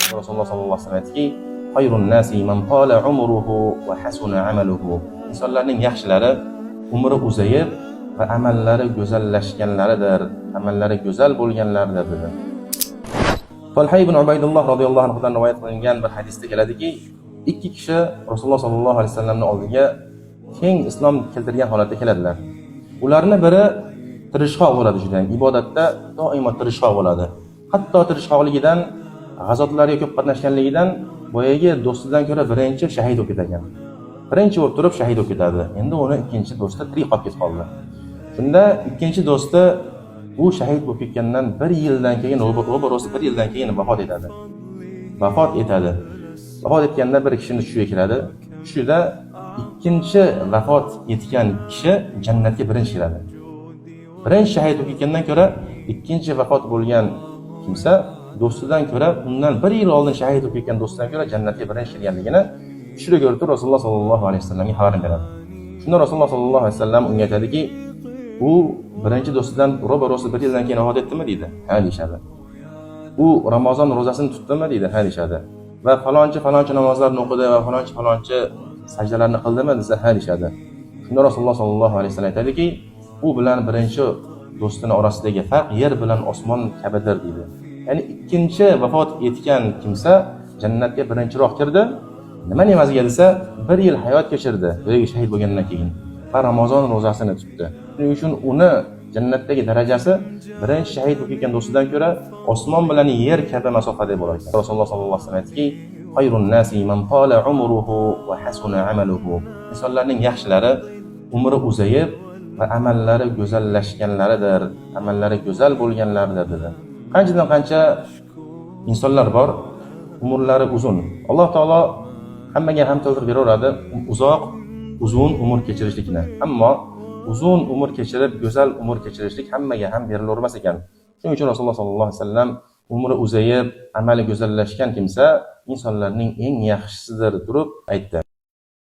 Rasululloh sallallohu alayhi vasallam aytdiki, "Xayrun nasi man qala umruhu va hasuna amaluhu." Insonlarning yaxshilari umri uzayib va amallari go'zallashganlaridir, amallari go'zal bo'lganlaridir dedi. Talha ibn Ubaydulloh radhiyallohu anhudan rivoyat qilingan bir hadisda keladiki, ikki kishi Rasululloh sallallohu alayhi vasallamning oldiga keng islom keltirgan holatda keladilar. Ularni biri tirishqoq bo'ladi, juda ibodatda doimo tirishqoq bo'ladi. Hatto tirishqoqligidan, g'azotlarga ko'p qatnashganligidan boyagi do'stidan ko'ra birinchi shahid bo'lib ketgan. Birinchi bo'lib turib shahid bo'lib ketadi. Endi uni ikkinchi do'sti tirik qolib ketib qoldi. Shunda ikkinchi do'sti u shahid bo'lib ketgandan 1 yildan keyin, ro'baro'si 1 yildan keyin vafot etadi. Vafot etganda bir kishining tushiga kiradi. Tushida ikkinchi vafot etgan kishi jannatga birinchi kiradi. Birinchi shahid bo'lib ketgandan ko'ra ikkinchi vafot bo'lgan kimsa do'stidan ko'ra undan 1 yil oldin shahid bo'lib ketgan do'stidan ko'ra jannatga birinchi kirganligini tushida ko'rib Rasululloh sallallohu alayhi vasallamga xabar beradi. Shunda Rasululloh sallallohu alayhi vasallam unga aytadiki, u birinchi do'stidan ro'baro'si 1 yildan keyin vafot etdimi deydi. Ha deyshadi. U Ramazon ro'zasini tutdimi deydi. Ha deyshadi. Va falonchi namozlarni o'qidi va falonchi sajdalarni qildimi desa ha deyshadi. Shunda Rasululloh sallallohu alayhi vasallam aytadiki, u bilan birinchi do'stini orasidagi farq yer bilan osmon kabidir deydi. Ya'ni ikkinchi vafot etgan kimsa jannatga birinchiroq kirdi. Nima evaziga desa, 1 yil hayot kechirdi, yo'q shahid bo'lgandan keyin. Va Ramazon ro'zasini tutdi. Shuning uchun uni jannatdagi darajasi birinchi shahid bo'lib ketgan do'stidan ko'ra osmon bilan yer kabi masofada bo'lar ekan. Rasululloh sallallohu alayhi vasallam aytdiki, "Xayrun nasi man qala umruhu va hasuna amaluhu." Insonlarning yaxshilari umri uzayib va amallari go'zallashganlaridir, amallari go'zal bo'lganlaridir dedi. Qanchadan qancha insonlar bor, umrlari uzun. Alloh taolo hammaga ham tavfiq beraveradi, uzun umr kechirishlikni. Ammo uzun umr kechirib, go'zal umr kechirishlik hammaga ham berilavermas ekan. Shuning uchun Rasululloh sallallohu alayhi vasallam umri uzayib, amali go'zallashgan kimsa insonlarning eng yaxshisidir turib aytdi.